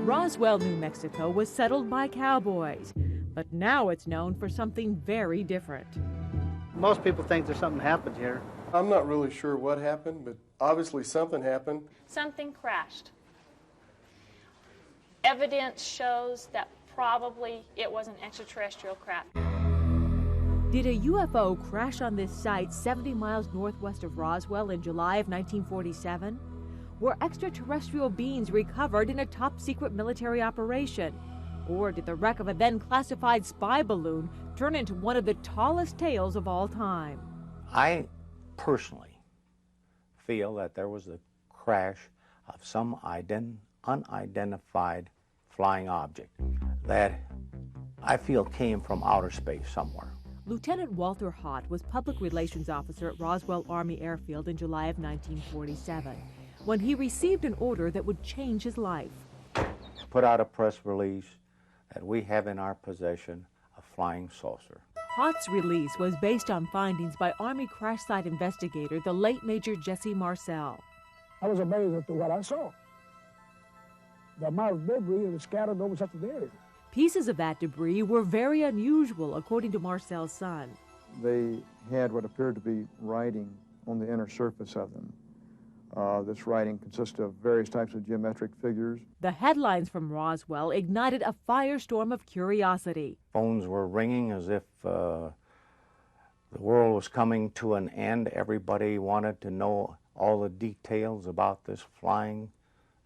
Roswell, New Mexico was settled by cowboys, but now it's known for something very different. Most people think there's something happened here. I'm not really sure what happened, but obviously something happened. Something crashed. Evidence shows that probably it was an extraterrestrial craft. Did a UFO crash on this site 70 miles northwest of Roswell in July of 1947? Were extraterrestrial beings recovered in a top-secret military operation? Or did the wreck of a then-classified spy balloon turn into one of the tallest tales of all time? I personally feel that there was a crash of some unidentified flying object that I feel came from outer space somewhere. Lieutenant Walter Hott was public relations officer at Roswell Army Airfield in July of 1947, when he received an order that would change his life. Put out a press release that we have in our possession a flying saucer. Hott's release was based on findings by Army crash site investigator, the late Major Jesse Marcel. I was amazed at what I saw. The amount of debris that was scattered over such an area. Pieces of that debris were very unusual, according to Marcel's son. They had what appeared to be writing on the inner surface of them. This writing consisted of various types of geometric figures. The headlines from Roswell ignited a firestorm of curiosity. Phones were ringing as if the world was coming to an end. Everybody wanted to know all the details about this flying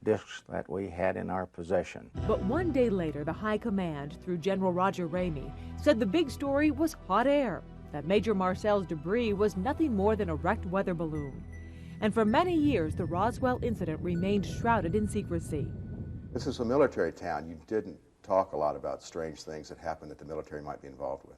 discs that we had in our possession. But one day later, the high command, through General Roger Ramey, said the big story was hot air, that Major Marcel's debris was nothing more than a wrecked weather balloon. And for many years, the Roswell incident remained shrouded in secrecy. This is a military town. You didn't talk a lot about strange things that happened that the military might be involved with.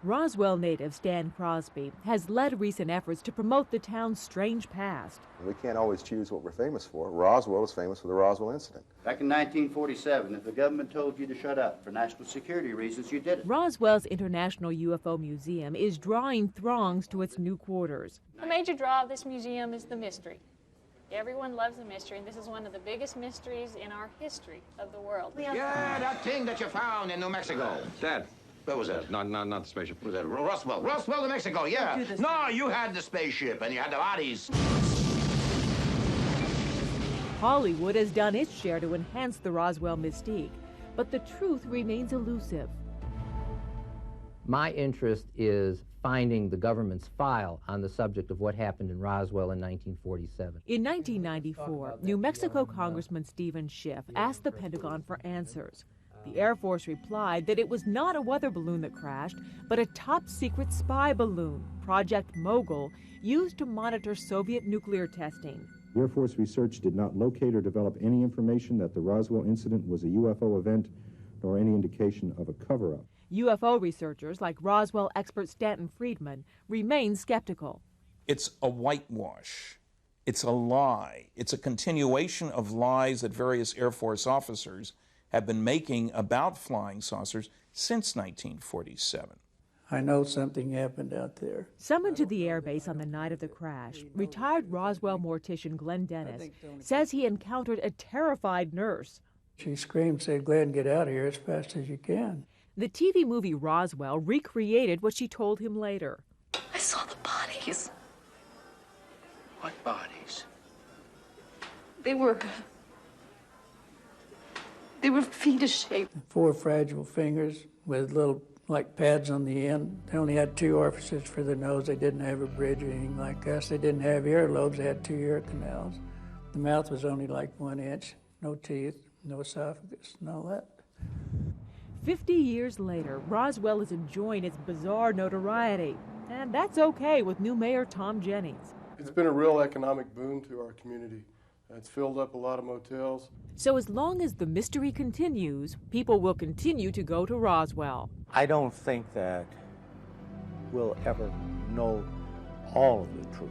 Roswell native Stan Crosby has led recent efforts to promote the town's strange past. We can't always choose what we're famous for. Roswell was famous for the Roswell incident. Back in 1947, if the government told you to shut up for national security reasons, you did it. Roswell's International UFO Museum is drawing throngs to its new quarters. The major draw of this museum is the mystery. Everyone loves the mystery, and this is one of the biggest mysteries in our history of the world. Yeah, that thing that you found in New Mexico. Dad. What was that? Not the spaceship. What was that? Roswell, New Mexico, yeah. No, you had the spaceship and you had the bodies. Hollywood has done its share to enhance the Roswell mystique, but the truth remains elusive. My interest is finding the government's file on the subject of what happened in Roswell in 1947. In 1994, New Mexico Congressman Stephen Schiff asked the Pentagon for answers. The Air Force replied that it was not a weather balloon that crashed, but a top-secret spy balloon, Project Mogul, used to monitor Soviet nuclear testing. Air Force research did not locate or develop any information that the Roswell incident was a UFO event, nor any indication of a cover-up. UFO researchers like Roswell expert Stanton Friedman remain skeptical. It's a whitewash. It's a lie. It's a continuation of lies that various Air Force officers have been making about flying saucers since 1947. I know something happened out there. Summoned to the airbase on the night of the crash, retired Roswell mortician Glenn Dennis says he encountered a terrified nurse. She screamed, said, "Glenn, get out of here as fast as you can." The TV movie Roswell recreated what she told him later. I saw the bodies. What bodies? They were fetus-shaped. 4 fragile fingers with little, like, pads on the end. They only had 2 orifices for the nose. They didn't have a bridge or anything like us. They didn't have earlobes. They had 2 ear canals. The mouth was only like 1 inch. No teeth, no esophagus, and all that. 50 years later, Roswell is enjoying its bizarre notoriety. And that's okay with new Mayor Tom Jennings. It's been a real economic boon to our community. It's filled up a lot of motels. So as long as the mystery continues, people will continue to go to Roswell. I don't think that we'll ever know all of the truth.